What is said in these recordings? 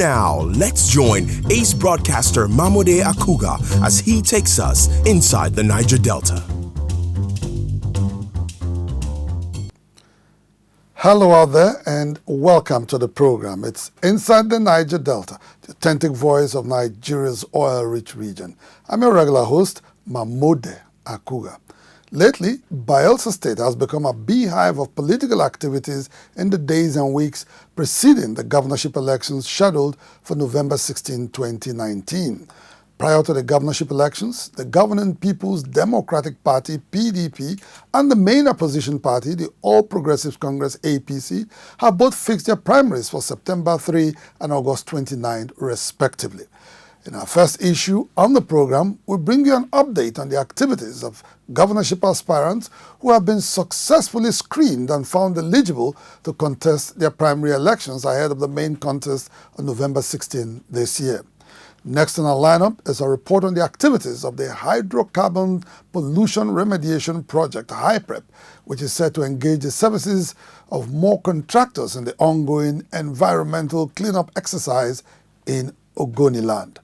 Now, let's join ace broadcaster Mamode Akugha as he takes us inside the Niger Delta. Hello out there and welcome to the program. It's Inside the Niger Delta, the authentic voice of Nigeria's oil-rich region. I'm your regular host, Mamode Akugha. Lately, Bayelsa State has become a beehive of political activities in the days and weeks preceding the governorship elections scheduled for November 16, 2019. Prior to the governorship elections, the governing People's Democratic Party, PDP, and the main opposition party, the All Progressives Congress, APC, have both fixed their primaries for September 3 and August 29, respectively. In our first issue on the program, we bring you an update on the activities of governorship aspirants who have been successfully screened and found eligible to contest their primary elections ahead of the main contest on November 16 this year. Next in our lineup is a report on the activities of the Hydrocarbon Pollution Remediation Project, HYPREP, which is set to engage the services of more contractors in the ongoing environmental cleanup exercise in Ogoni land.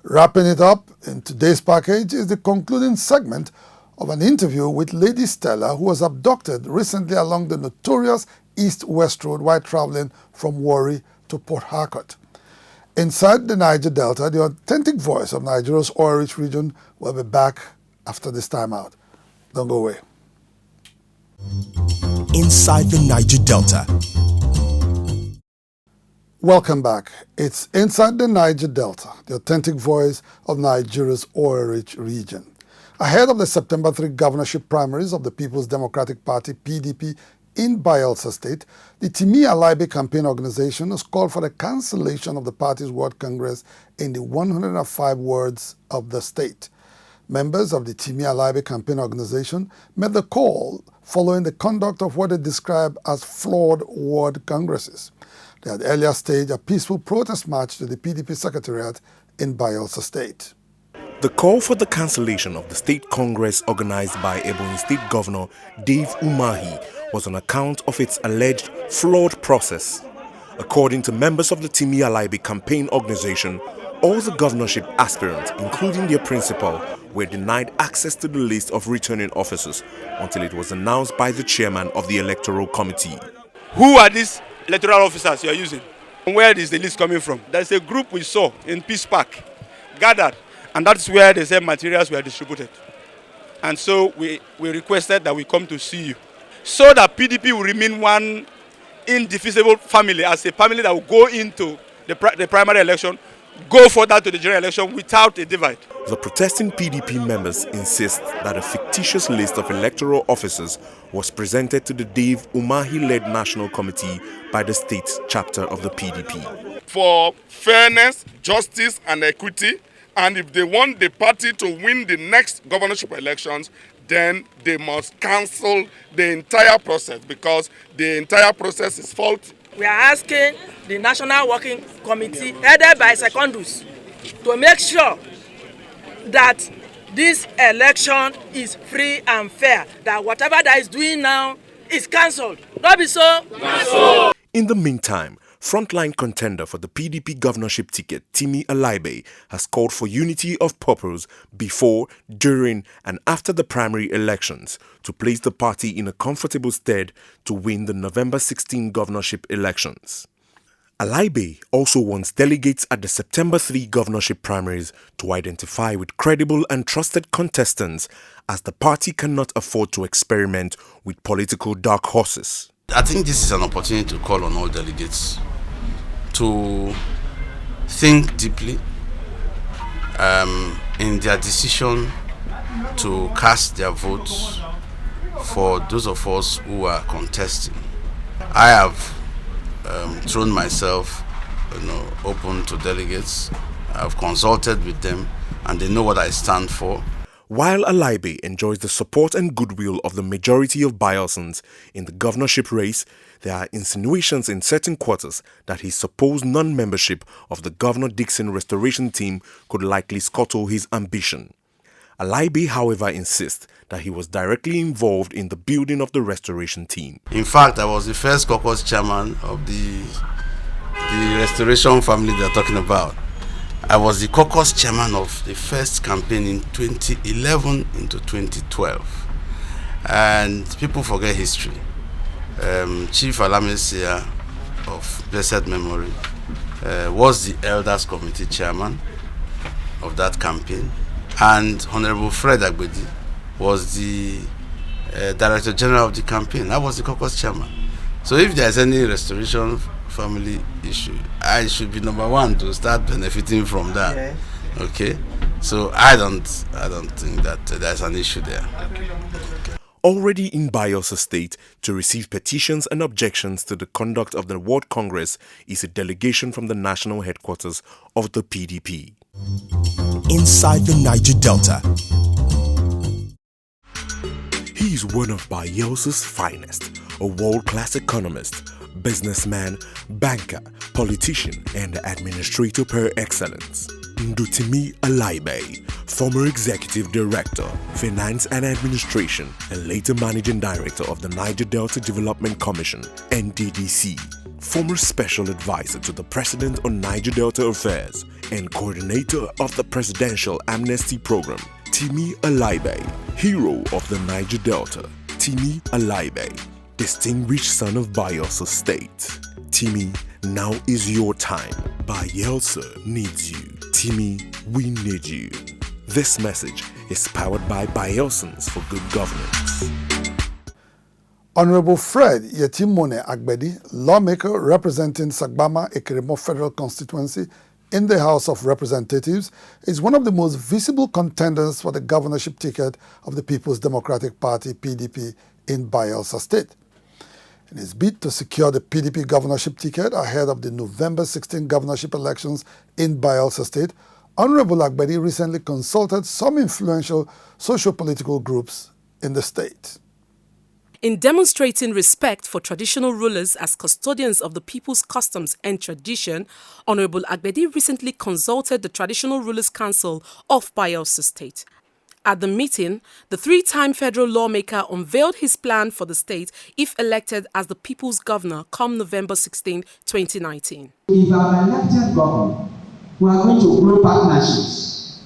Wrapping it up in today's package is the concluding segment of an interview with Lady Stella, who was abducted recently along the notorious East-West Road while traveling from Warri to Port Harcourt. Inside the Niger Delta, the authentic voice of Nigeria's oil-rich region will be back after this time out. Don't go away. Inside the Niger Delta. Welcome back. It's Inside the Niger Delta, the authentic voice of Nigeria's oil-rich region. Ahead of the September 3 governorship primaries of the People's Democratic Party, PDP, in Bayelsa State, the Timi Alaibe campaign organization has called for the cancellation of the party's World Congress in the 105 wards of the state. Members of the Timi Alaibe campaign organization made the call following the conduct of what they describe as flawed ward congresses. They had earlier staged a peaceful protest march to the PDP Secretariat in Bayelsa State. The call for the cancellation of the state congress organized by Ebonyi State Governor Dave Umahi was on account of its alleged flawed process. According to members of the Timi Alaibe campaign organization, all the governorship aspirants, including their principal, were denied access to the list of returning officers until it was announced by the chairman of the electoral committee. Who are these electoral officers you are using? Where is the list coming from? There's a group we saw in Peace Park gathered, and that's where the same materials were distributed. And so we requested that we come to see you, so that PDP will remain one indivisible family, as a family that will go into the primary election, go further to the general election without a divide. The protesting PDP members insist that a fictitious list of electoral officers was presented to the Dave Umahi-led National Committee by the state chapter of the PDP. For fairness, justice and equity, and if they want the party to win the next governorship elections, then they must cancel the entire process, because the entire process is faulty. We are asking the National Working Committee, headed by Secondus, to make sure that this election is free and fair, that whatever that is doing now is cancelled. Not be so? Not so. In the meantime, frontline contender for the PDP governorship ticket, Timi Alaibe, has called for unity of purpose before, during, and after the primary elections to place the party in a comfortable stead to win the November 16 governorship elections. Alaibe also wants delegates at the September 3 governorship primaries to identify with credible and trusted contestants, as the party cannot afford to experiment with political dark horses. I think this is an opportunity to call on all delegates to think deeply in their decision to cast their votes for those of us who are contesting. I have thrown myself open to delegates. I've consulted with them and they know what I stand for. While Alaibe enjoys the support and goodwill of the majority of Bayelsans in the governorship race, there are insinuations in certain quarters that his supposed non-membership of the Governor Dixon restoration team could likely scuttle his ambition. Alaibe, however, insists that he was directly involved in the building of the restoration team. In fact, I was the first caucus chairman of the the restoration family they're talking about. I was the caucus chairman of the first campaign in 2011 into 2012. And people forget history. Chief Alamesia of blessed memory was the elders committee chairman of that campaign, and Honorable Fred Agbedi was the director general of the campaign. I was the caucus chairman. So if there's any restoration family issue, I should be number one to start benefiting from that. Okay, so I don't think that there's an issue there. Already in Bayelsa State, to receive petitions and objections to the conduct of the World Congress is a delegation from the national headquarters of the PDP. Inside the Niger Delta. He is one of Bayelsa's finest, a world-class economist, businessman, banker, politician, and administrator par excellence. Ndutimi Alaibe, former Executive Director, Finance and Administration, and later Managing Director of the Niger Delta Development Commission, NDDC, former Special Advisor to the President on Niger Delta Affairs, and Coordinator of the Presidential Amnesty Program, Timi Alaibe, Hero of the Niger Delta, Timi Alaibe, distinguished son of Bayelsa State. Timi, now is your time. Bayelsa needs you. Timi, we need you. This message is powered by Bayelsans for Good Governance. Honorable Fred Yetimone Agbedi, lawmaker representing Sagbama Ekirimo Federal Constituency in the House of Representatives, is one of the most visible contenders for the governorship ticket of the People's Democratic Party, PDP, in Bayelsa State. In his bid to secure the PDP governorship ticket ahead of the November 16 governorship elections in Bayelsa State, Honorable Agbedi recently consulted some influential socio-political groups in the state. In demonstrating respect for traditional rulers as custodians of the people's customs and tradition, Honorable Agbedi recently consulted the Traditional Rulers Council of Bayelsa State. At the meeting, the three-time federal lawmaker unveiled his plan for the state if elected as the people's governor come November 16, 2019. If I'm elected governor, we are going to grow partnerships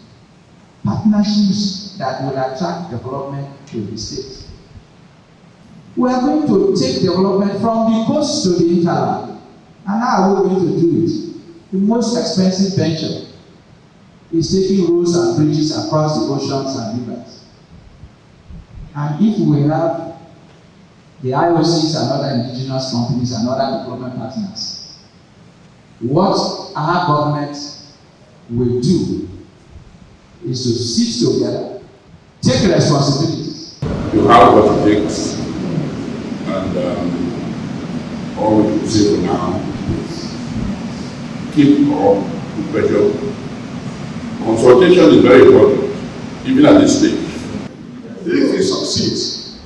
that will attract development to the state. We are going to take development from the coast to the hinterland. And how are we going to do it? The most expensive venture is taking roads and bridges across the oceans and rivers. And if we have the IOCs and other indigenous companies and other development partners, what our government will do is to sit together, take responsibilities. You have what it takes, and all we can say for now is keep up the pressure. Consultation is very important, even at this stage. If he succeeds,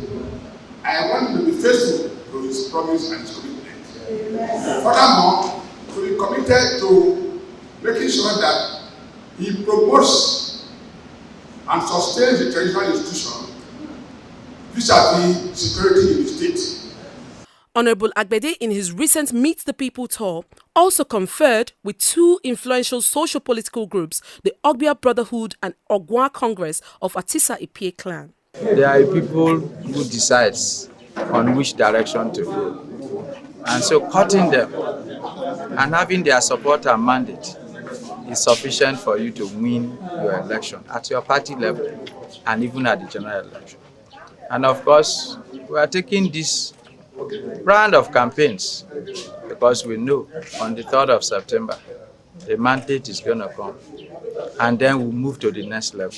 I want him to be faithful to his promise and his commitment. Furthermore, to be committed to making sure that he promotes and sustains the traditional institution vis-à-vis security in the state. Honorable Agbedi, in his recent Meet the People tour, also conferred with two influential socio-political groups, the Ogbia Brotherhood and Ogwa Congress of Atisa Ipie clan. There are people who decide on which direction to go. And so cutting them and having their support and mandate is sufficient for you to win your election at your party level and even at the general election. And of course, we are taking this brand of campaigns because we know on the 3rd of September, the mandate is going to come. And then we'll move to the next level.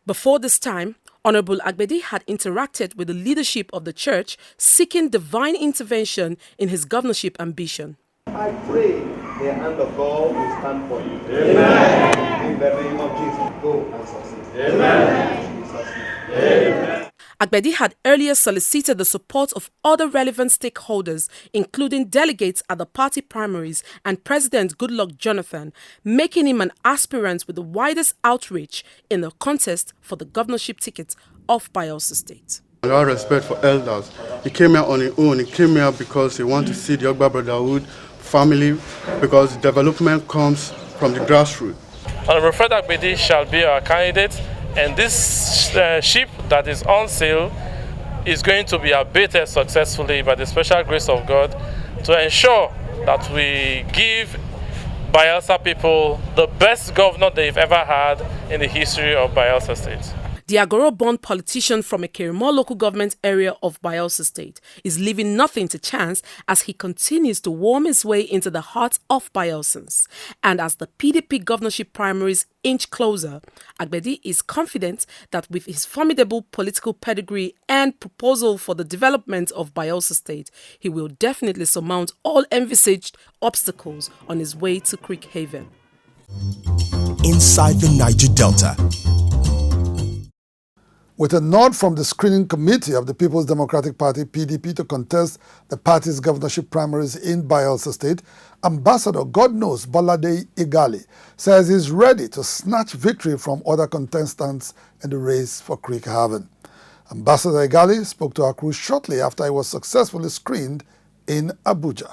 Before this time, Honorable Agbedi had interacted with the leadership of the church, seeking divine intervention in his governorship ambition. I pray the hand of God will stand for you. Amen. In the name of Jesus, go and succeed. Amen. Amen. Agbedi had earlier solicited the support of other relevant stakeholders, including delegates at the party primaries and President Goodluck Jonathan, making him an aspirant with the widest outreach in the contest for the governorship ticket of Bayelsa State. With all respect for elders, he came here on his own. He came here because he wanted to see the Ogba Brotherhood family, because development comes from the grassroots. Honorable Fred Agbedi shall be our candidate, and this ship that is on sale is going to be abated successfully by the special grace of God to ensure that we give Bayelsa people the best governor they've ever had in the history of Bayelsa State. The Agoro-born politician from Ekirimo local government area of Bayelsa State is leaving nothing to chance as he continues to worm his way into the hearts of Bayelsans. And as the PDP governorship primaries inch closer, Agbedi is confident that with his formidable political pedigree and proposal for the development of Bayelsa State, he will definitely surmount all envisaged obstacles on his way to Creek Haven. Inside the Niger Delta. With a nod from the screening committee of the People's Democratic Party, PDP, to contest the party's governorship primaries in Bayelsa State, Ambassador God knows Bolade Igali says he's ready to snatch victory from other contestants in the race for Creek Haven. Ambassador Igali spoke to our crew shortly after he was successfully screened in Abuja.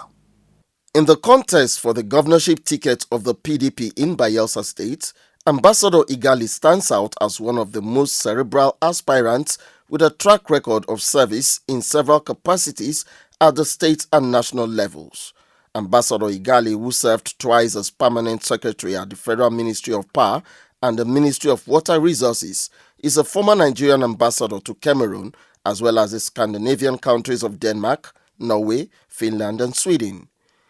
In the contest for the governorship ticket of the PDP in Bayelsa State, Ambassador Igali stands out as one of the most cerebral aspirants with a track record of service in several capacities at the state and national levels. Ambassador Igali, who served twice as permanent secretary at the Federal Ministry of Power and the Ministry of Water Resources, is a former Nigerian ambassador to Cameroon as well as the Scandinavian countries of Denmark, Norway, Finland and Sweden.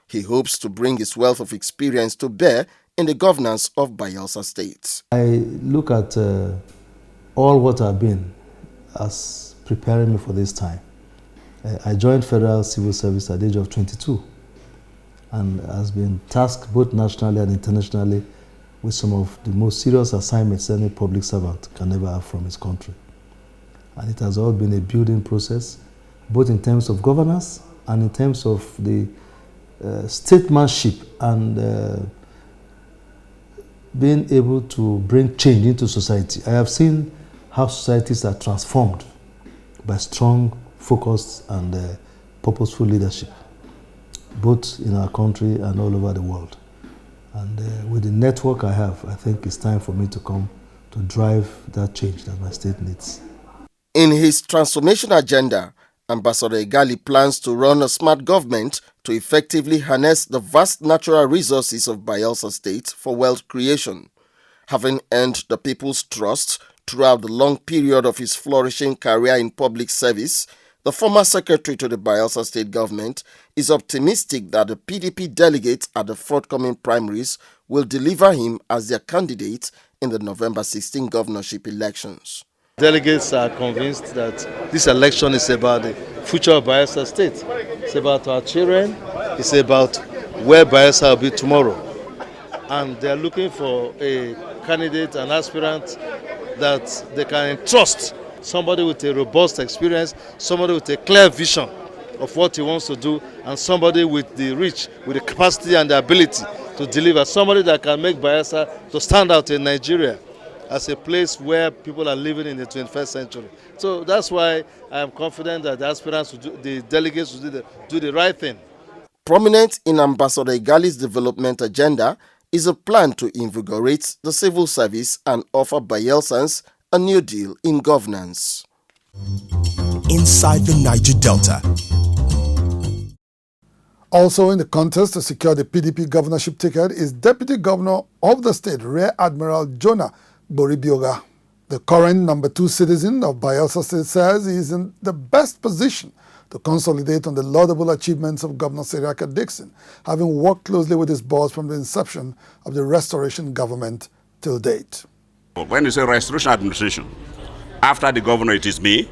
He hopes to bring his wealth of experience to bear in the governance of Bayelsa State. I look at all what I've been as preparing me for this time. I joined federal civil service at the age of 22 and has been tasked both nationally and internationally with some of the most serious assignments any public servant can ever have from his country. And it has all been a building process, both in terms of governance and in terms of the statesmanship and being able to bring change into society. I have seen how societies are transformed by strong, focused and purposeful leadership, both in our country and all over the world. And with the network I have, I think it's time for me to come to drive that change that my state needs. In his transformation agenda, Ambassador Igali plans to run a smart government to effectively harness the vast natural resources of Bayelsa State for wealth creation. Having earned the people's trust throughout the long period of his flourishing career in public service, the former secretary to the Bayelsa State government is optimistic that the PDP delegates at the forthcoming primaries will deliver him as their candidate in the November 16 governorship elections. Delegates are convinced that this election is about the future of Bayelsa State. It's about our children. It's about where Bayelsa will be tomorrow. And they're looking for a candidate, an aspirant that they can entrust, somebody with a robust experience, somebody with a clear vision of what he wants to do, and somebody with the reach, with the capacity and the ability to deliver, somebody that can make Bayelsa to stand out in Nigeria as a place where people are living in the 21st century. So that's why I am confident that the aspirants, the delegates will do the right thing. Prominent in Ambassador Igali's development agenda is a plan to invigorate the civil service and offer Bayelsans a new deal in governance. Inside the Niger Delta. Also in the contest to secure the PDP governorship ticket is Deputy Governor of the state, Rear Admiral Jonah Boribioga. The current number 2 citizen of Bayelsa State says he is in the best position to consolidate on the laudable achievements of Governor Seriaka Dixon, having worked closely with his boss from the inception of the restoration government till date. When you say restoration administration, after the governor it is me,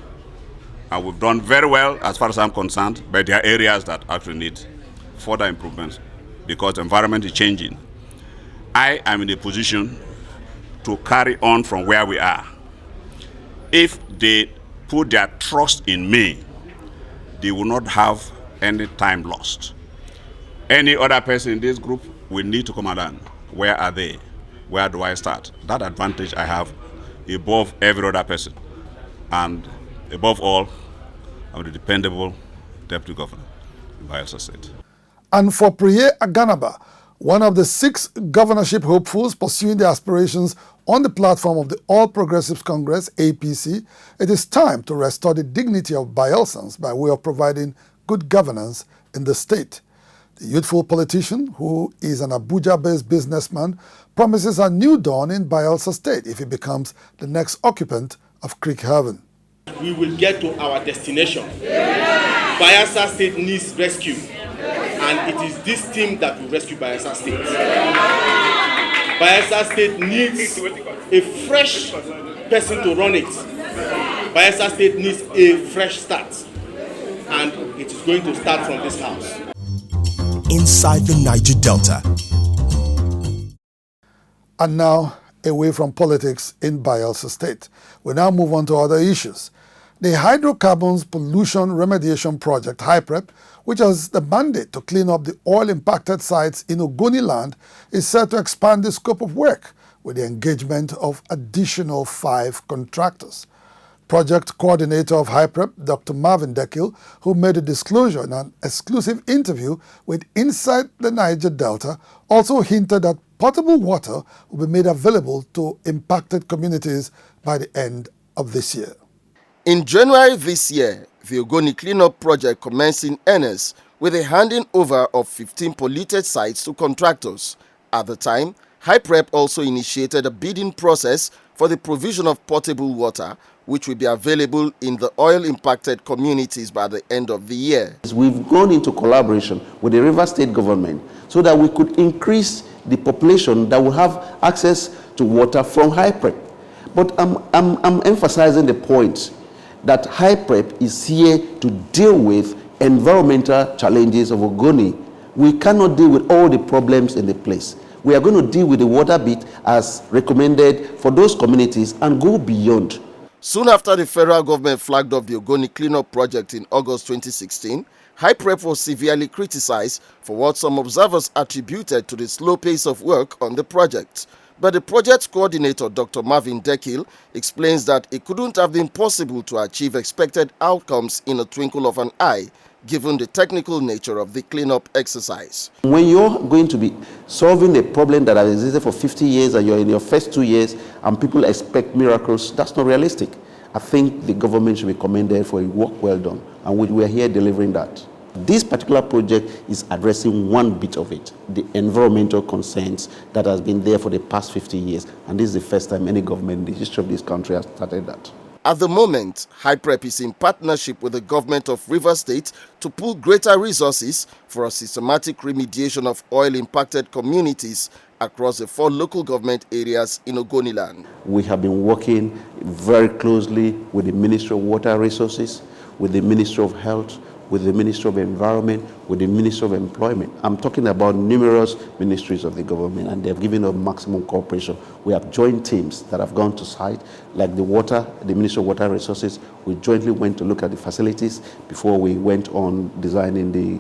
and we've done very well as far as I'm concerned, but there are areas that actually need further improvements because the environment is changing. I am in a position to carry on from where we are. If they put their trust in me, they will not have any time lost. Any other person in this group will need to come along. Where are they? Where do I start? That advantage I have above every other person. And above all, I'm the dependable deputy governor in Bayelsa State. And for Priye Aganaba, one of the 6 governorship hopefuls pursuing their aspirations on the platform of the All Progressives Congress, APC, it is time to restore the dignity of Bayelsans by way of providing good governance in the state. The youthful politician, who is an Abuja-based businessman, promises a new dawn in Bayelsa State if he becomes the next occupant of Creek Haven. We will get to our destination. Bayelsa State needs rescue, and it is this team that will rescue Bayelsa State. Bayelsa State needs a fresh person to run it. Bayelsa State needs a fresh start, and it is going to start from this house. Inside the Niger Delta. And now, away from politics in Bayelsa State, we now move on to other issues. The Hydrocarbons Pollution Remediation Project, HYPREP, which has the mandate to clean up the oil-impacted sites in Ogoni land, is set to expand the scope of work with the engagement of additional 5 contractors. Project coordinator of HYPREP, Dr. Marvin Dekil, who made a disclosure in an exclusive interview with Inside the Niger Delta, also hinted that potable water will be made available to impacted communities by the end of this year. In January this year, the Ogoni cleanup project commenced in earnest with a handing over of 15 polluted sites to contractors. At the time, HYPREP also initiated a bidding process for the provision of potable water, which will be available in the oil-impacted communities by the end of the year. We've gone into collaboration with the River State government so that we could increase the population that will have access to water from HYPREP. But I'm emphasizing the point that HYPREP is here to deal with environmental challenges of Ogoni. We cannot deal with all the problems in the place. We are going to deal with the water bit as recommended for those communities and go beyond. Soon after the federal government flagged off the Ogoni cleanup project in August 2016, HYPREP was severely criticized for what some observers attributed to the slow pace of work on the project. But the project coordinator, Dr. Marvin Dekil, explains that it couldn't have been possible to achieve expected outcomes in a twinkle of an eye, given the technical nature of the cleanup exercise. When you're going to be solving a problem that has existed for 50 years and you're in your first 2 years and people expect miracles, that's not realistic. I think the government should be commended for a work well done, and we're here delivering that. This particular project is addressing one bit of it, the environmental concerns that has been there for the past 50 years, and this is the first time any government in the history of this country has started that. At the moment, HYPREP is in partnership with the government of River State to pool greater resources for a systematic remediation of oil-impacted communities across the 4 local government areas in Ogoniland. We have been working very closely with the Ministry of Water Resources, with the Ministry of Health, with the Ministry of Environment, with the Ministry of Employment. I'm talking about numerous ministries of the government, and they've given us maximum cooperation. We have joint teams that have gone to site, like the Ministry of Water Resources. We jointly went to look at the facilities before we went on designing the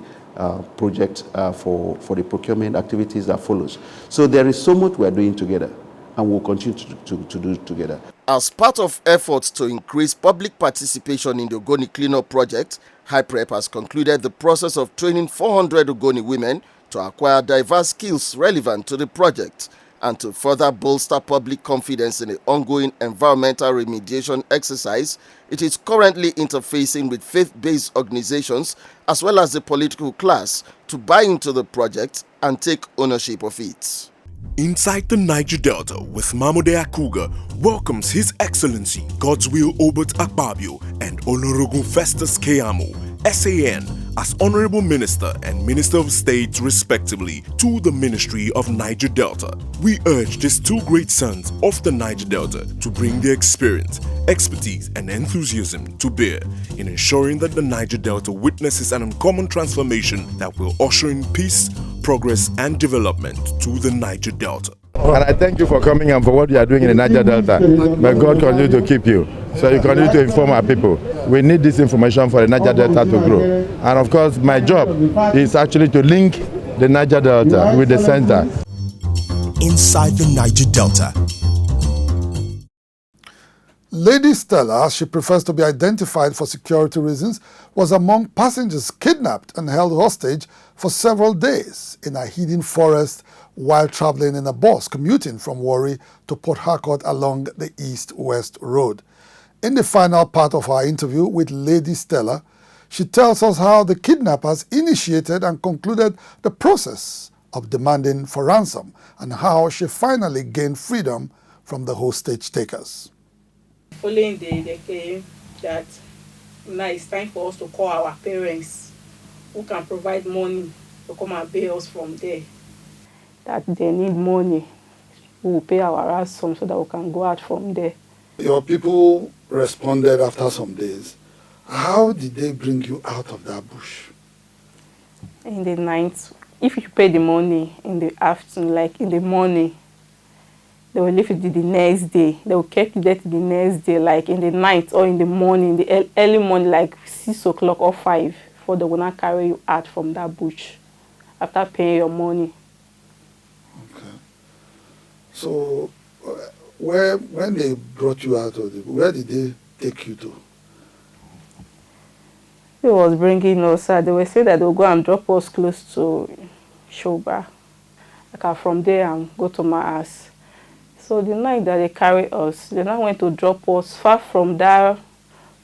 project for the procurement activities that follows. So there is so much we are doing together, and we'll continue to do together. As part of efforts to increase public participation in the Ogoni cleanup project, HYPREP has concluded the process of training 400 Ogoni women to acquire diverse skills relevant to the project, and to further bolster public confidence in the ongoing environmental remediation exercise. It is currently interfacing with faith-based organizations as well as the political class to buy into the project and take ownership of it. Inside the Niger Delta with Mamode Akugha welcomes His Excellency God's Will Obert Akpabio and Olorogun Festus Keyamo, SAN, as Honorable Minister and Minister of State respectively to the Ministry of Niger Delta. We urge these 2 great sons of the Niger Delta to bring their experience, expertise and enthusiasm to bear in ensuring that the Niger Delta witnesses an uncommon transformation that will usher in peace, progress and development to the Niger Delta. And I thank you for coming and for what you are doing in the Niger Delta. May God continue to keep you, so you continue to inform our people. We need this information for the Niger Delta to grow. And of course, my job is actually to link the Niger Delta with the center. Inside the Niger Delta. Lady Stella, as she prefers to be identified for security reasons, was among passengers kidnapped and held hostage for several days in a hidden forest while traveling in a bus commuting from Warri to Port Harcourt along the East-West Road. In the final part of our interview with Lady Stella, she tells us how the kidnappers initiated and concluded the process of demanding for ransom and how she finally gained freedom from the hostage takers. Following day, they came that now it's time for us to call our parents who can provide money to come and pay us from there. That they need money, we will pay our ransom so that we can go out from there. Your people responded after some days. How did they bring you out of that bush? In the night, if you pay the money in the afternoon, like in the morning, they will leave it the next day. They will keep it there the next day, like in the night or in the morning, the early morning, like 6 o'clock or 5, before they will not carry you out from that bush after paying your money. Okay. So, when they brought you out of the bush, where did they take you to? They was bringing us, they were saying that they will go and drop us close to Shoba. Like from there and go to my house. So the night that they carry us, they now went to drop us far from that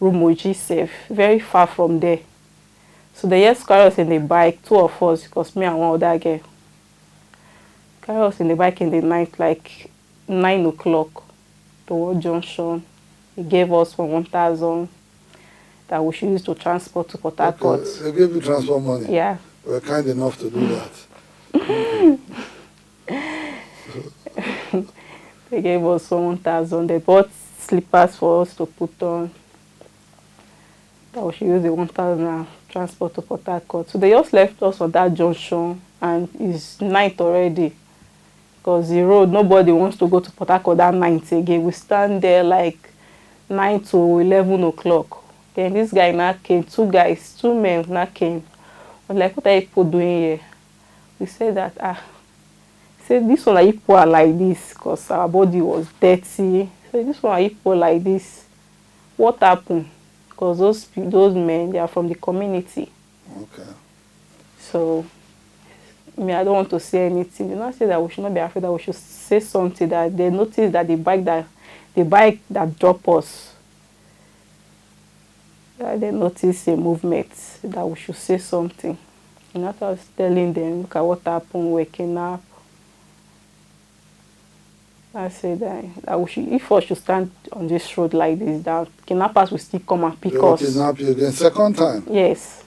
Rumoji safe, very far from there. So they just carry us in the bike, 2 of us, because me and one other girl. Carry us in the bike in the night, like 9 o'clock, toward Junction. He gave us for 1,000 that we should use to transport to Port Harcourt. Okay. They gave you transport money? Yeah. They were kind enough to do that. They gave us 1,000. They bought slippers for us to put on. That we should use the 1,000 transport to Port Harcourt. So they just left us on that junction, and it's night already. Because the road, nobody wants to go to Port Harcourt that night again. We stand there like 9 to 11 o'clock. Then this guy now came, 2 men now came. I was like, what are you people doing here? We said that, said, this one are you people are like this because our body was dirty. So this one are you people like this. What happened? Because those men, they are from the community. Okay. So, I don't want to say anything. You know, say that we should not be afraid, that we should say something, that they noticed that the bike that dropped us, that they noticed a movement, that we should say something. And after I was telling them, look at what happened, waking up. I said that we should, if we should stand on this road like this, that kidnappers will still come and pick us. They kidnap you again, second time? Yes.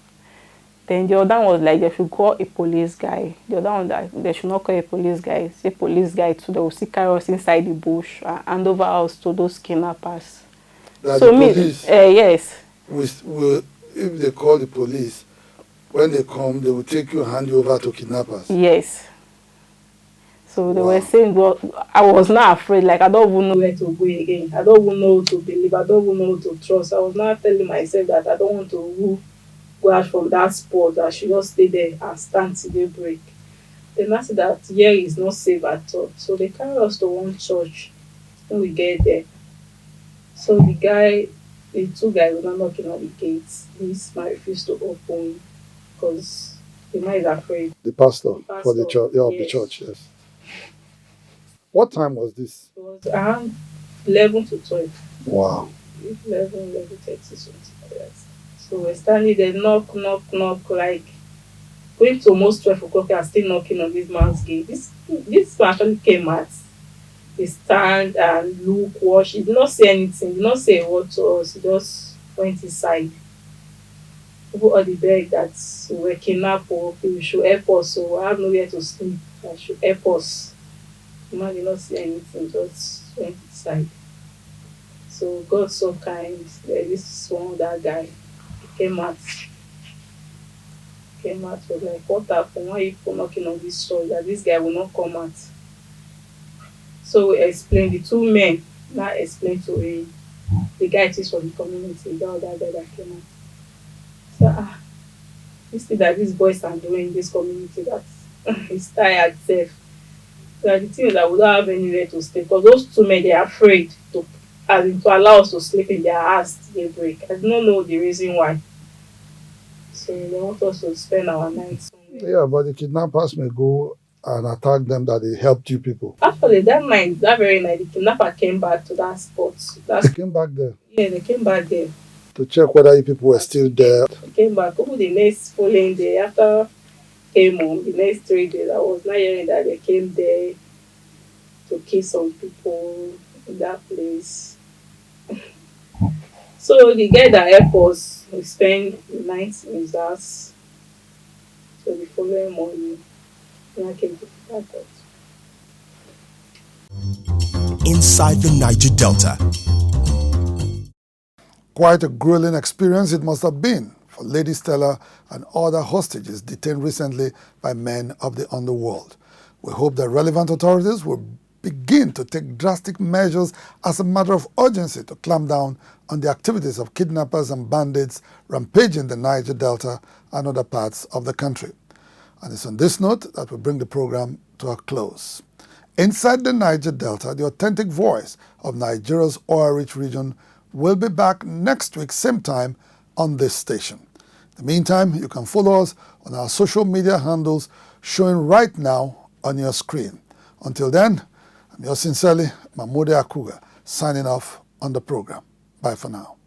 Then the other one was like, they should call a police guy. The other one, that they should not call a police guy, say police guy too. They will still carry us inside the bush and hand over us to those kidnappers. That so the police, yes. If they call the police, when they come, they will take you and hand you over to kidnappers? Yes. So they were saying, well, I was not afraid. Like, I don't even know where to go again. I don't even know who to believe. I don't even know who to trust. I was not telling myself that I don't want to go out from that spot. I should just stay there and stand till they break. Then I said that here is not safe at all. So they carried us to one church when we get there. So the 2 guys were not knocking on the gates. This man refused to open because the man is afraid. The pastor for the church, of the church, yes. What time was this? It was around 11 to 12. Wow. 11:30, something like that. So we're standing there, knock, like going to almost 12 o'clock and still knocking on this man's gate. This man actually came out. He stand and look, watch. He did not say anything. He did not say a word to us. He just went inside. People all the beg that we were kidnapped, or we should help us, so I have nowhere to sleep. I should help us. The man did not say anything, just went inside. So God so kind. This one, that guy, came out, was like, what happened? Why are you knocking on this door? That this guy will not come out. So we explained, the 2 men now explained to him, the guy is from the community, the other guy that came out. So, this thing that these boys are doing in this community, that is tired safe. So the thing is that we don't have anywhere to stay, because those 2 men, they are afraid to as in to allow us to sleep in their house till daybreak. I do not know the reason why. So they want us to spend our nights somewhere. Yeah, but the kidnappers may go and attack them that they helped you people. Actually, that very night, the kidnapper came back to that spot. They came back there? Yeah, they came back there. To check whether you people were still there? They came back. Over the next following day, after came home, the next 3 days, I was not hearing that they came there to kill some people in that place. So the guy that helped us, we spent the night in his house. So the following morning, when I came to the airport. Inside the Niger Delta. Quite a grueling experience it must have been for Lady Stella and other hostages detained recently by men of the underworld. We hope that relevant authorities will begin to take drastic measures as a matter of urgency to clamp down on the activities of kidnappers and bandits rampaging the Niger Delta and other parts of the country. And it's on this note that we bring the program to a close. Inside the Niger Delta, the authentic voice of Nigeria's oil-rich region will be back next week, same time, on this station. In the meantime, you can follow us on our social media handles showing right now on your screen. Until then, I'm yours sincerely, Mamode Akugha, signing off on the program. Bye for now.